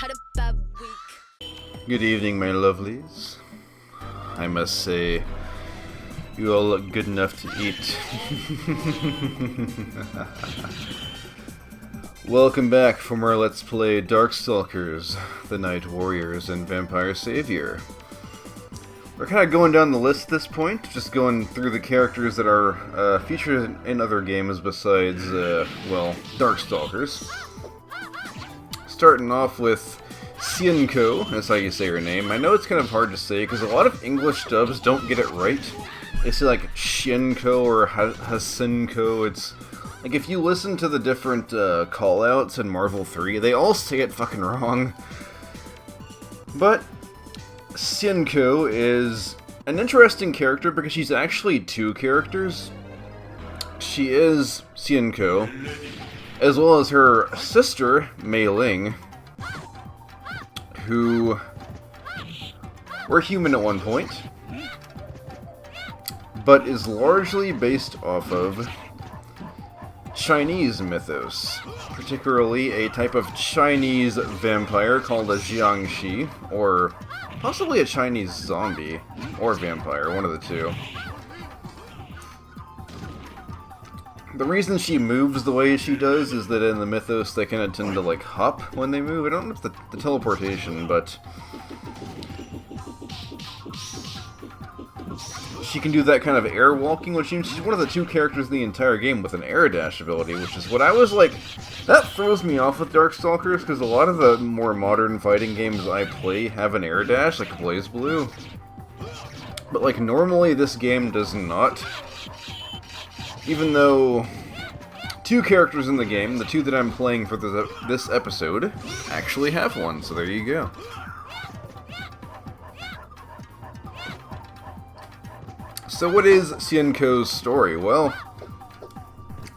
had a bad week. Good evening, my lovelies. I must say, you all look good enough to eat. Welcome back from our Let's Play Darkstalkers, the Night Warriors, and Vampire Savior. We're kind of going down the list at this point, just going through the characters that are featured in other games besides, well, Darkstalkers. Starting off with Xianko, that's how you say her name. I know it's kind of hard to say because a lot of English dubs don't get it right. They say like Xianko or Hasenko. It's like if you listen to the different callouts in Marvel 3, they all say it fucking wrong. But Xianko is an interesting character because she's actually two characters. She is Xianko, as well as her sister, Lei-Lei, who were human at one point, but is largely based off of Chinese mythos, particularly a type of Chinese vampire called a Jiangshi, or possibly a Chinese zombie, or vampire, one of the two. The reason she moves the way she does is that in the mythos they kind of tend to like hop when they move. I don't know if the teleportation, but she can do that kind of air walking, which means she's one of the two characters in the entire game with an air dash ability, which is what I was like, that throws me off with Darkstalkers, because a lot of the more modern fighting games I play have an air dash, like BlazBlue. But like normally this game does not. Even though two characters in the game, the two that I'm playing for this episode, actually have one, so there you go. So what is Xianko's story? Well,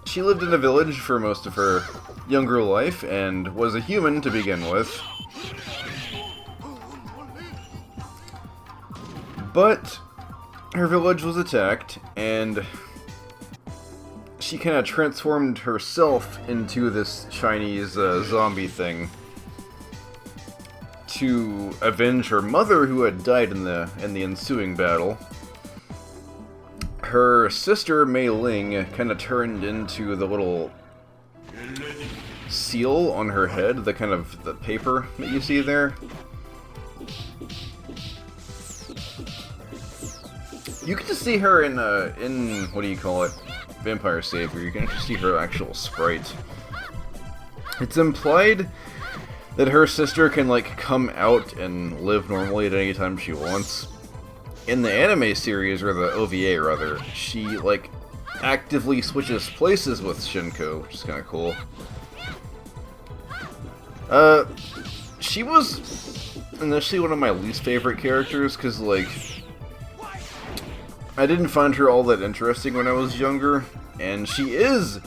she lived in a village for most of her younger life, and was a human to begin with. But her village was attacked, and she kind of transformed herself into this Chinese zombie thing to avenge her mother, who had died in the ensuing battle. Her sister, Lei-Lei, kind of turned into the little seal on her head, the kind of the paper that you see there. You can just see her in what do you call it? Vampire Savior. You can actually see her actual sprite. It's implied that her sister can like come out and live normally at any time she wants. In the anime series, or the OVA rather, she like actively switches places with Xianko, which is kind of cool. She was initially one of my least favorite characters because like I didn't find her all that interesting when I was younger, and she is,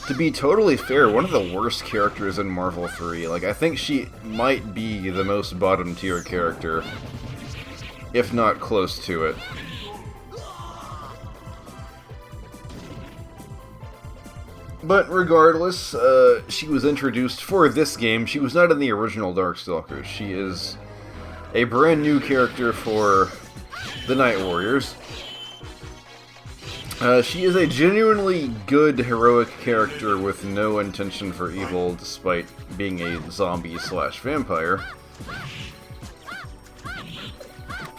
to be totally fair, one of the worst characters in Marvel 3. Like, I think she might be the most bottom tier character, if not close to it. But regardless, she was introduced for this game. She was not in the original Darkstalkers. She is a brand new character for the Night Warriors. She is a genuinely good, heroic character with no intention for evil, despite being a zombie/vampire.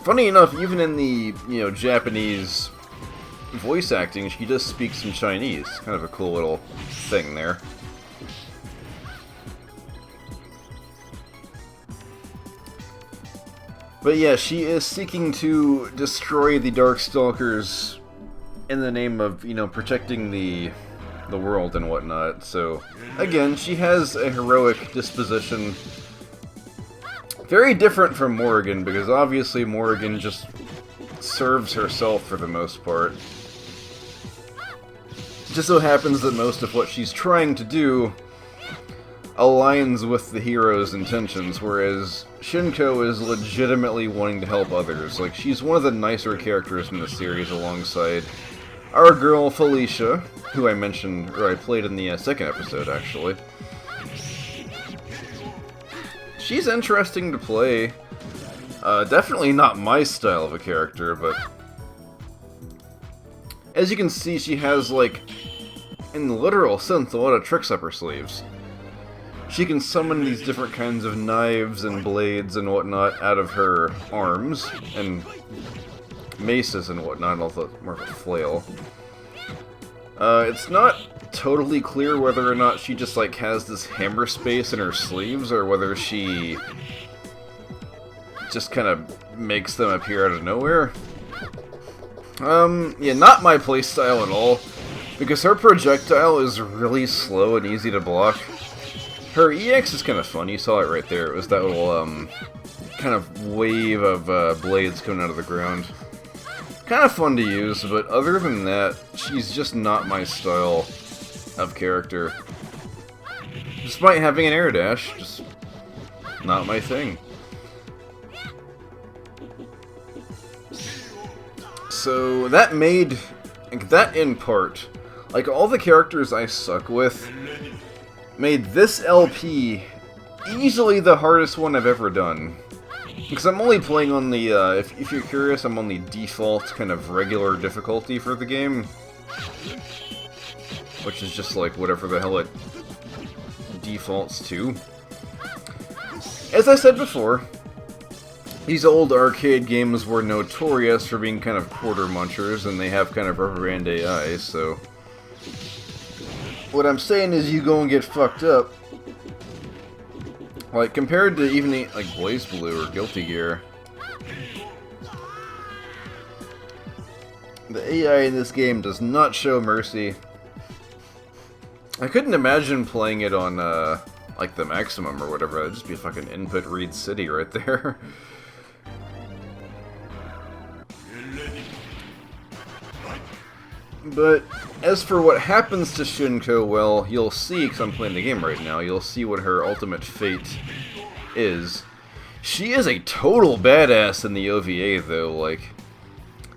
Funny enough, even in the, Japanese voice acting, she does speak some Chinese. Kind of a cool little thing there. But yeah, she is seeking to destroy the Darkstalkers in the name of, protecting the world and whatnot. So, again, she has a heroic disposition. Very different from Morrigan, because obviously Morrigan just serves herself for the most part. It just so happens that most of what she's trying to do aligns with the hero's intentions, whereas Xianko is legitimately wanting to help others. Like, she's one of the nicer characters in the series alongside our girl Felicia, who I mentioned, or I played in the second episode, actually. she's interesting to play. Definitely not my style of a character, but as you can see, she has, like, in the literal sense, a lot of tricks up her sleeves. She can summon these different kinds of knives and blades and whatnot out of her arms, and maces and whatnot, although more of a flail. It's not totally clear whether or not she just, like, has this hammer space in her sleeves, or whether she just kind of makes them appear out of nowhere. Yeah, not my playstyle at all, because her projectile is really slow and easy to block. Her EX is kind of fun, you saw it right there. It was that little, kind of wave of blades coming out of the ground. Kind of fun to use, but other than that, she's just not my style of character. Despite having an air dash, just not my thing. So that made, like, that in part, like all the characters I suck with, made this LP easily the hardest one I've ever done. Because I'm only playing on the, if you're curious, I'm on the default kind of regular difficulty for the game. Which is just like whatever the hell it defaults to. As I said before, these old arcade games were notorious for being kind of quarter munchers, and they have kind of rubber band AI, so what I'm saying is you go and get fucked up. Like, compared to even, like, BlazBlue or Guilty Gear, the AI in this game does not show mercy. I couldn't imagine playing it on, like, the maximum or whatever. That'd just be a fucking input read city right there. But as for what happens to Shinko, well, you'll see, because I'm playing the game right now, you'll see what her ultimate fate is. She is a total badass in the OVA, though. Like,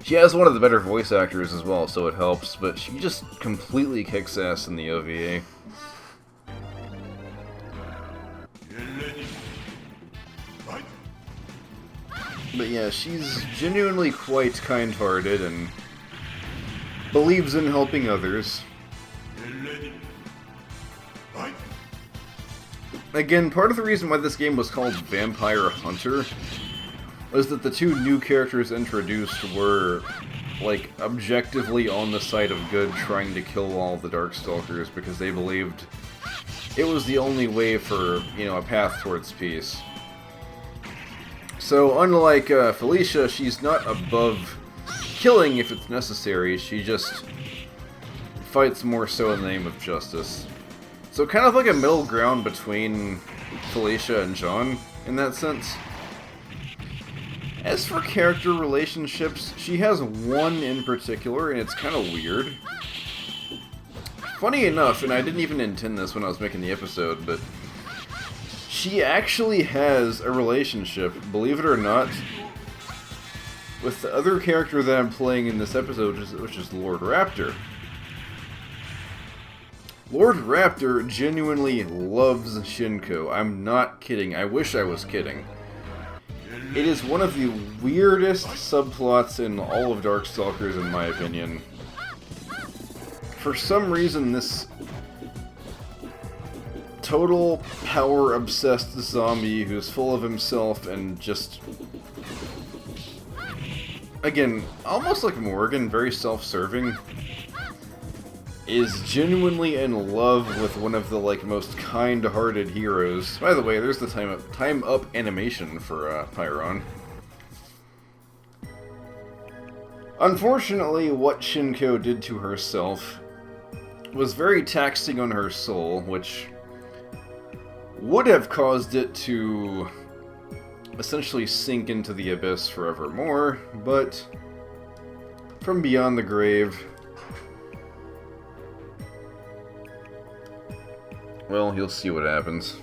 she has one of the better voice actors as well, so it helps, but she just completely kicks ass in the OVA. But yeah, she's genuinely quite kind-hearted and believes in helping others. Again, part of the reason why this game was called Vampire Hunter was that the two new characters introduced were, like, objectively on the side of good, trying to kill all the Darkstalkers because they believed it was the only way for, you know, a path towards peace. So, unlike Felicia, she's not above killing if it's necessary, she just fights more so in the name of justice. So kind of like a middle ground between Felicia and John, in that sense. As for character relationships, she has one in particular, and it's kind of weird. Funny enough, and I didn't even intend this when I was making the episode, but she actually has a relationship, believe it or not, with the other character that I'm playing in this episode, which is Lord Raptor. Lord Raptor genuinely loves Shinko. I'm not kidding. I wish I was kidding. It is one of the weirdest subplots in all of Darkstalkers, in my opinion. For some reason, this total power-obsessed zombie who's full of himself and just, again, almost like Morgan, very self-serving, is genuinely in love with one of the, like, most kind-hearted heroes. By the way, there's the time up animation for Pyron. Unfortunately, what Shinko did to herself was very taxing on her soul, which would have caused it to essentially sink into the abyss forevermore, but from beyond the grave, well, you'll see what happens.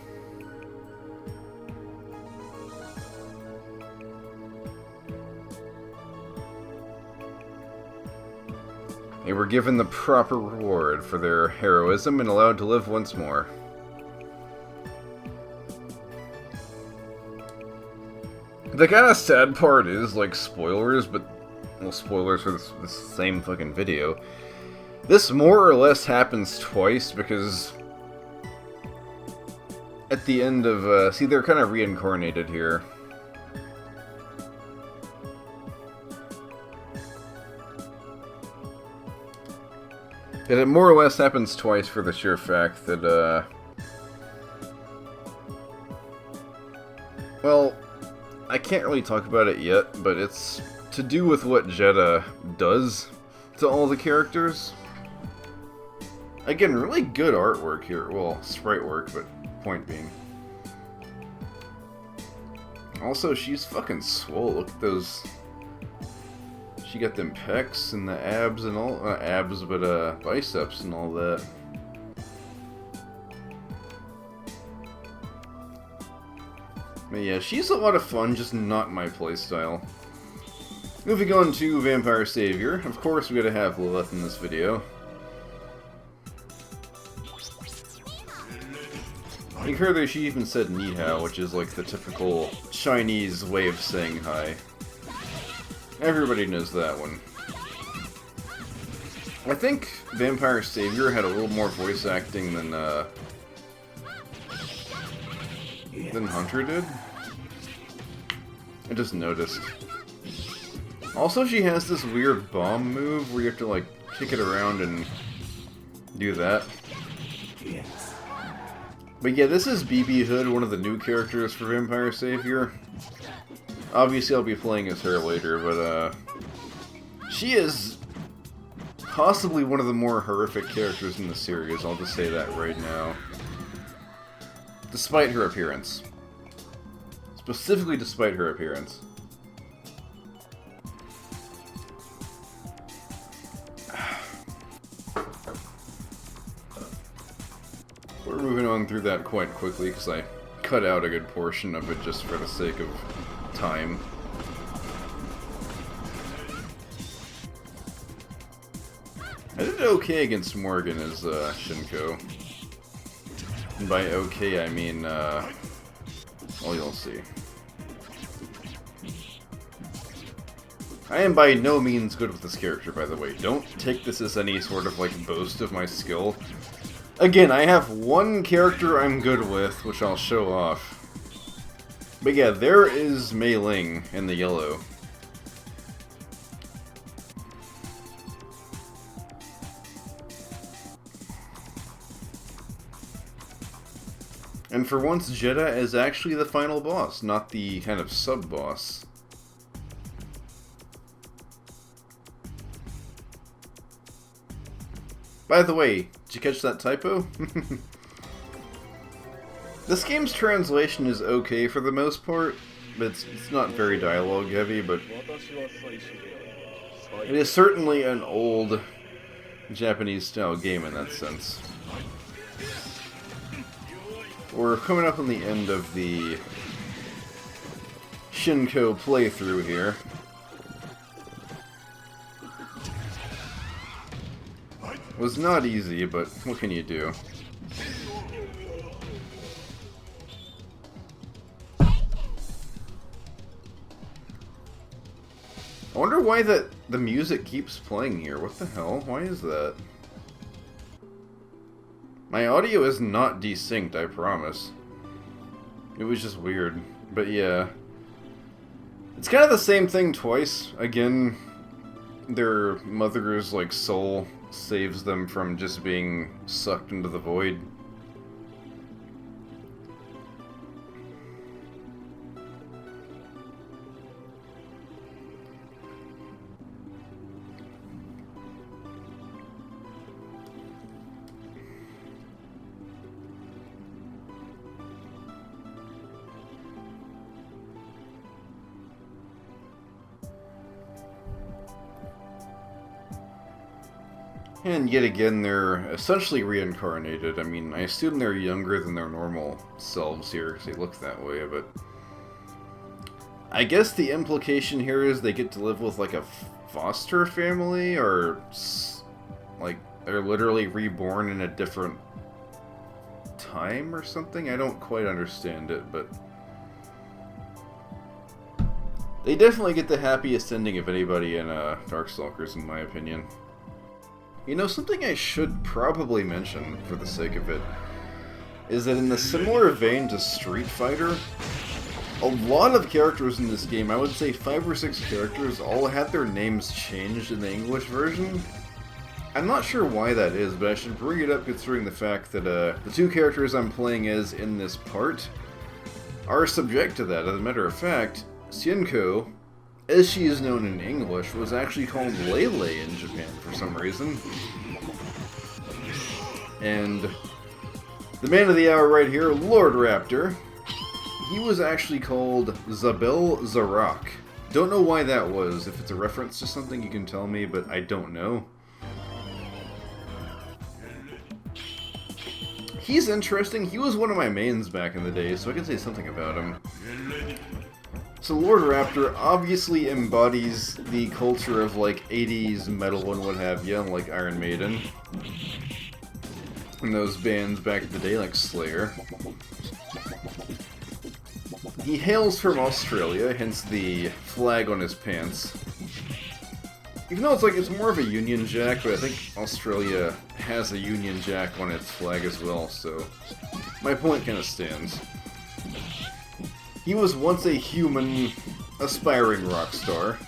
They were given the proper reward for their heroism and allowed to live once more. The kind of sad part is, like, spoilers, but, well, spoilers for this same fucking video. This more or less happens twice, because at the end of, see, they're kind of reincarnated here. And it more or less happens twice for the sheer fact that, well, I can't really talk about it yet, but it's to do with what Jeddah does to all the characters. Again, really good artwork here. Well, sprite work, but point being. Also, she's fucking swole. Look at those. She got them pecs and the abs and all. Not abs, but biceps and all that. But yeah, she's a lot of fun, just not my playstyle. Moving on to Vampire Savior. Of course, we gotta have Lilith in this video. You heard that she even said ni hao, which is like the typical Chinese way of saying hi. Everybody knows that one. I think Vampire Savior had a little more voice acting than Hunter did. I just noticed. Also, she has this weird bomb move where you have to, like, kick it around and do that. But yeah, this is BB Hood, one of the new characters for Vampire Savior. Obviously, I'll be playing as her later, but, she is possibly one of the more horrific characters in the series, I'll just say that right now. Despite her appearance. Specifically despite her appearance. We're moving on through that quite quickly, because I cut out a good portion of it just for the sake of time. I did okay against Morgan as Shinko. And by okay, I mean, well, you'll see. I am by no means good with this character, by the way. Don't take this as any sort of, like, boast of my skill. Again, I have one character I'm good with, which I'll show off. But yeah, there is Mei Ling in the yellow. And for once, Jeddah is actually the final boss, not the kind of sub-boss. By the way, did you catch that typo? This game's translation is okay for the most part, but it's not very dialogue heavy, but it is certainly an old Japanese-style game in that sense. We're coming up on the end of the Shinko playthrough here. Was not easy, but what can you do? I wonder why the music keeps playing here. What the hell? Why is that? My audio is not desynced, I promise. It was just weird. But yeah. It's kind of the same thing twice. Again, their mother's, like, soul saves them from just being sucked into the void. And yet again, they're essentially reincarnated. I mean, I assume they're younger than their normal selves here, because they look that way, but I guess the implication here is they get to live with, like, a foster family, or, like, they're literally reborn in a different time or something? I don't quite understand it, but They definitely get the happiest ending of anybody in Darkstalkers, in my opinion. You know, something I should probably mention, for the sake of it, is that in a similar vein to Street Fighter, a lot of characters in this game, I would say 5 or 6 characters, all had their names changed in the English version. I'm not sure why that is, but I should bring it up considering the fact that the 2 characters I'm playing as in this part are subject to that. As a matter of fact, Xianko, as she is known in English, was actually called Lei-Lei in Japan for some reason. And the man of the hour right here, Lord Raptor, he was actually called Zabel Zarak. Don't know why that was. If it's a reference to something, you can tell me, but I don't know. He's interesting. He was one of my mains back in the day, so I can say something about him. So Lord Raptor obviously embodies the culture of, like, 80s metal and what have you, like Iron Maiden. And those bands back in the day, like Slayer. He hails from Australia, hence the flag on his pants. Even though it's more of a Union Jack, but I think Australia has a Union Jack on its flag as well, so my point kind of stands. He was once a human, aspiring rock star,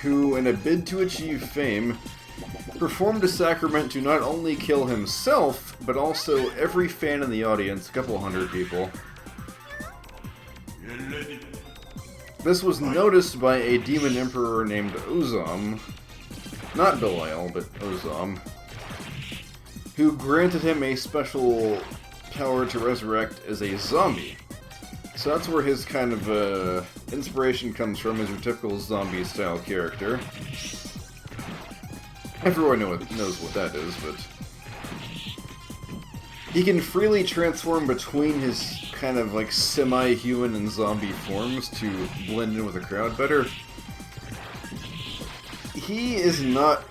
who, in a bid to achieve fame, performed a sacrament to not only kill himself, but also every fan in the audience, a couple hundred people. This was noticed by a demon emperor named Ozam, not Belial, but Ozam, who granted him a special power to resurrect as a zombie. So that's where his kind of inspiration comes from, as your typical zombie-style character. Everyone knows what that is, but he can freely transform between his kind of like semi-human and zombie forms to blend in with the crowd better. He is not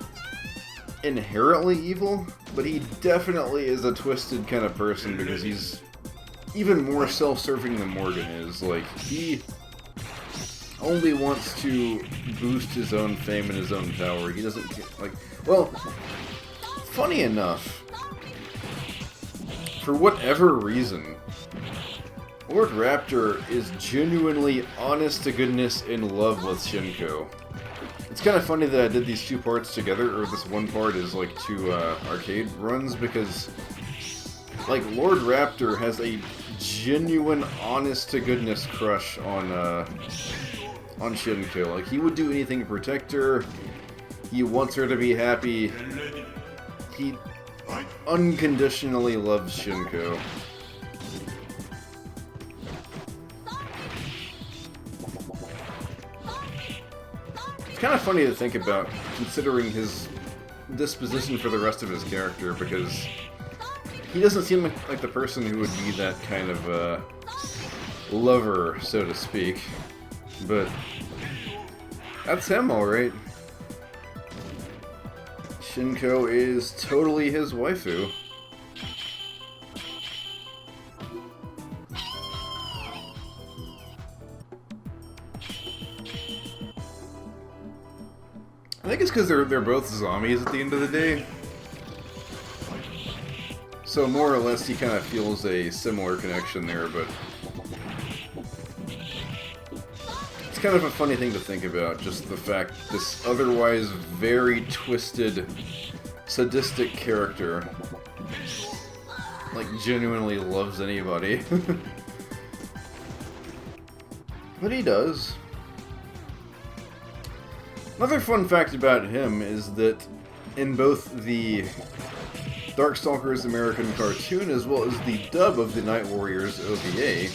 inherently evil, but he definitely is a twisted kind of person because he's even more self-serving than Morgan is. Like, he only wants to boost his own fame and his own power. He doesn't like, well, funny enough, for whatever reason, Lord Raptor is genuinely honest to goodness in love with Shinko. It's kind of funny that I did these 2 parts together, or this one part is like 2 arcade runs, because like Lord Raptor has a genuine honest to goodness crush on Shinko. Like, he would do anything to protect her. He wants her to be happy. He unconditionally loves Shinko. It's kind of funny to think about, considering his disposition for the rest of his character, because he doesn't seem like the person who would be that kind of lover, so to speak. But that's him, alright. Shinko is totally his waifu. I think it's because they're both zombies at the end of the day. So more or less he kind of feels a similar connection there, but it's kind of a funny thing to think about, just the fact this otherwise very twisted, sadistic character like genuinely loves anybody. But he does. Another fun fact about him is that in both the Darkstalkers American cartoon as well as the dub of the Night Warriors OVA,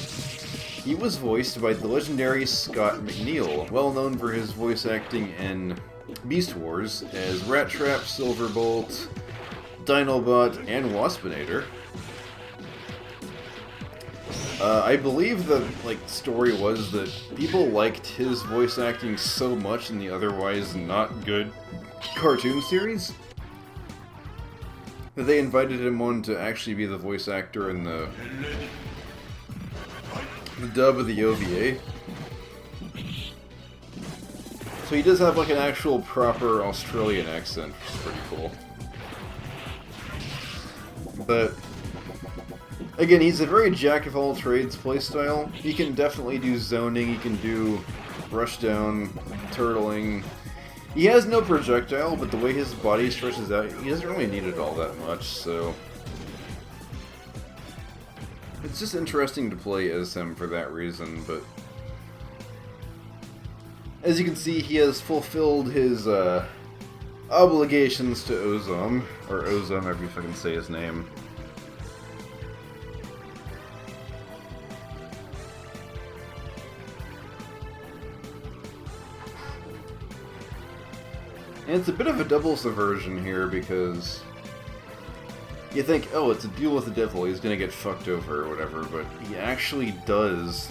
he was voiced by the legendary Scott McNeil, well known for his voice acting in Beast Wars as Rat Trap, Silverbolt, Dinobot, and Waspinator. I believe the story was that people liked his voice acting so much in the otherwise not good cartoon series that they invited him on to actually be the voice actor in the dub of the OVA. So he does have like an actual proper Australian accent, which is pretty cool. But again, he's a very jack-of-all-trades playstyle. He can definitely do zoning, he can do rushdown, turtling. He has no projectile, but the way his body stretches out, he doesn't really need it all that much, so... It's just interesting to play as him for that reason, but... As you can see, he has fulfilled his, obligations to Ozom, or Ozom, however you fucking say his name. And it's a bit of a double subversion here, because you think, oh, it's a deal with the devil, he's gonna get fucked over or whatever, but he actually does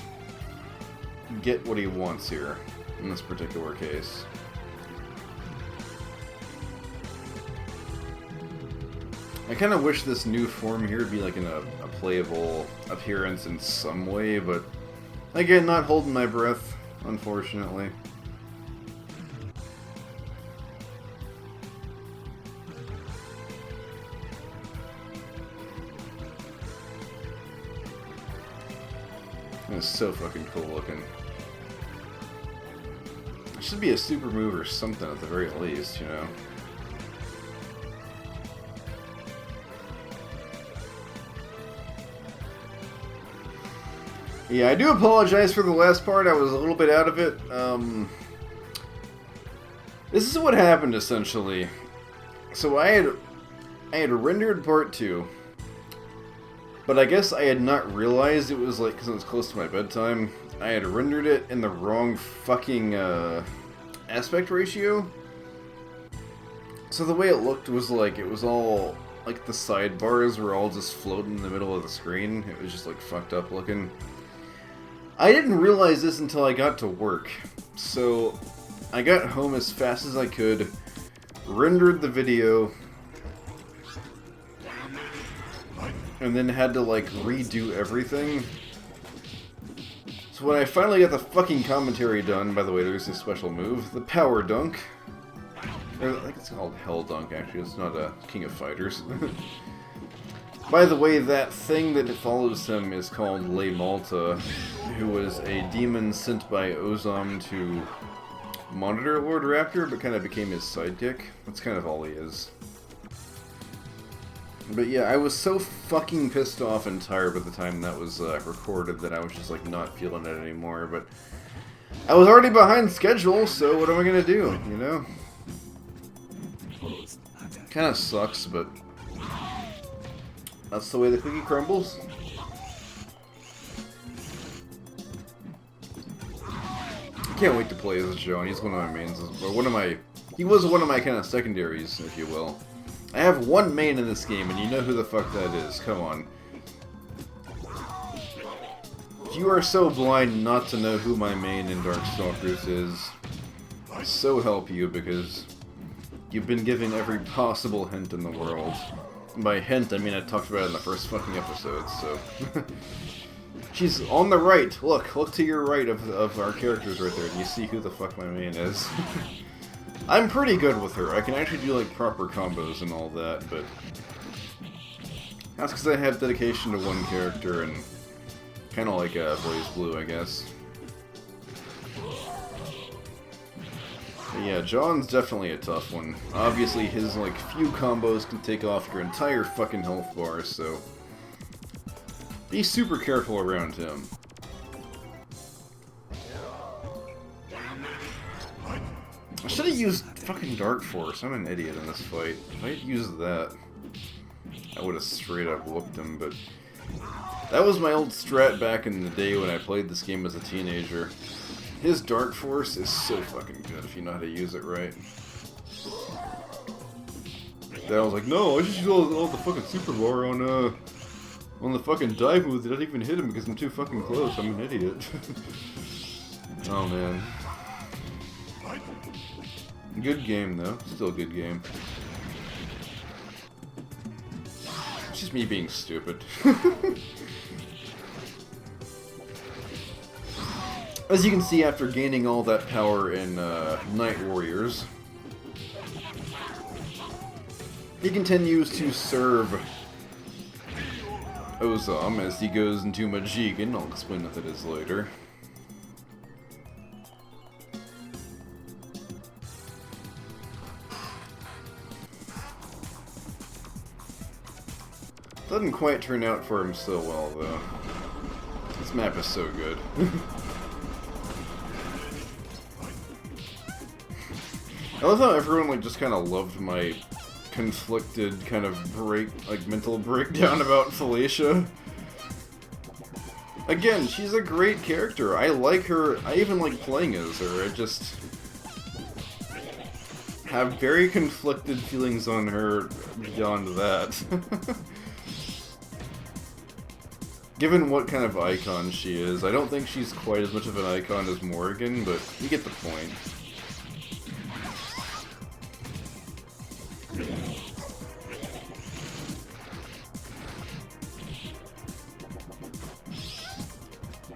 get what he wants here, in this particular case. I kind of wish this new form here would be like in a playable appearance in some way, but again, not holding my breath, unfortunately. It's so fucking cool looking. It should be a super move or something at the very least, you know? Yeah, I do apologize for the last part. I was a little bit out of it. This is what happened, essentially. So I had rendered part 2. But I guess I had not realized it was like, because it was close to my bedtime, I had rendered it in the wrong fucking aspect ratio. So the way it looked was like, it was all, like the sidebars were all just floating in the middle of the screen. It was just like fucked up looking. I didn't realize this until I got to work. So I got home as fast as I could, rendered the video, and then had to, like, redo everything. So when I finally got the fucking commentary done, by the way, there's this special move, the Power Dunk. Or, I think it's called Hell Dunk, actually. It's not a King of Fighters. By the way, that thing that follows him is called Lei-Malta, who was a demon sent by Ozom to monitor Lord Raptor, but kind of became his sidekick. That's kind of all he is. But yeah, I was so fucking pissed off and tired by the time that was recorded that I was just like not feeling it anymore, but I was already behind schedule, so what am I gonna do, you know? Kinda sucks, but that's the way the cookie crumbles. I can't wait to play as Joan. He's one of my mains, or he was one of my kind of secondaries, if you will. I have one main in this game, and you know who the fuck that is. Come on. If you are so blind not to know who my main in Darkstalkers is, so help you, because you've been given every possible hint in the world. And by hint, I mean I talked about it in the first fucking episode, so... She's on the right! Look to your right of our characters right there, and you see who the fuck my main is. I'm pretty good with her. I can actually do like proper combos and all that, but that's because I have dedication to one character and kind of like Blaze Blue, I guess. But yeah, John's definitely a tough one. Obviously, his like few combos can take off your entire fucking health bar, so be super careful around him. I should have used fucking Dark Force. I'm an idiot in this fight. If I had used that, I would have straight up whooped him, but that was my old strat back in the day when I played this game as a teenager. His Dark Force is so fucking good if you know how to use it right. Then I was like, no, I just use all the fucking super bar on the fucking dive move that I didn't even hit him because I'm too fucking close. I'm an idiot. Oh man. Good game, though. Still a good game. It's just me being stupid. As you can see, after gaining all that power in Night Warriors, he continues to serve Ozam as he goes into Majigan. I'll explain what that is later. Doesn't quite turn out for him so well, though. This map is so good. I love how everyone like just kind of loved my conflicted kind of mental breakdown about Felicia. Again, she's a great character. I like her. I even like playing as her. I just have very conflicted feelings on her beyond that. Given what kind of icon she is, I don't think she's quite as much of an icon as Morrigan, but you get the point.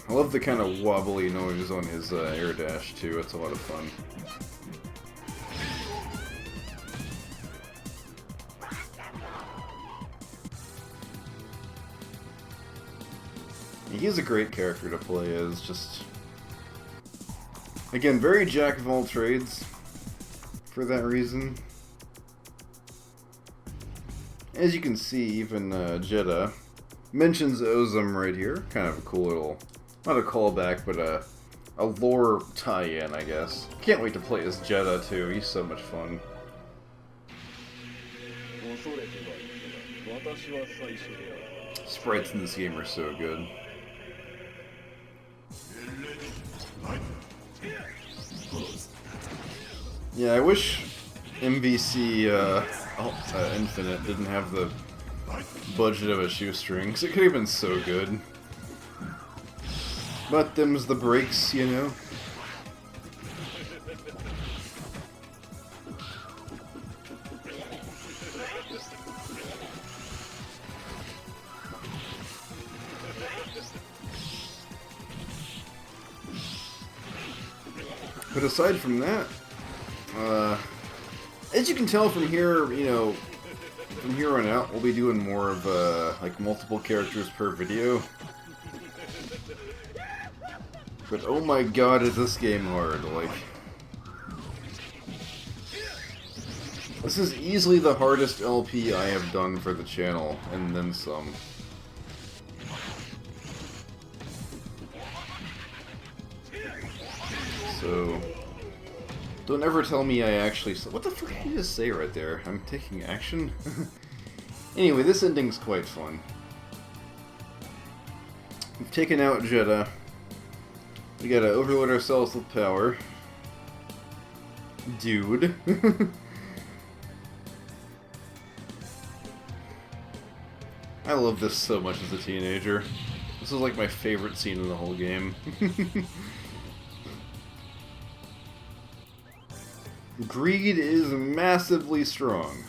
I love the kind of wobbly noise on his air dash too, it's a lot of fun. He's a great character to play as, just... Again, very jack of all trades, for that reason. As you can see, even Jeddah mentions Ozam right here. Kind of a cool little, not a callback, but a lore tie-in, I guess. Can't wait to play as Jeddah too, he's so much fun. Sprites in this game are so good. Yeah, I wish MVC Infinite didn't have the budget of a shoestring, because it could have been so good. But them's the breaks, you know? But aside from that, as you can tell from here, you know, from here on out, we'll be doing more of, like, multiple characters per video. But oh my god, is this game hard, like... This is easily the hardest LP I have done for the channel, and then some. So... Don't ever tell me I actually... What the fuck did you just say right there? I'm taking action? Anyway, this ending's quite fun. We've taken out Jeddah. We gotta overload ourselves with power. Dude. I love this so much as a teenager. This is like my favorite scene in the whole game. Greed is massively strong.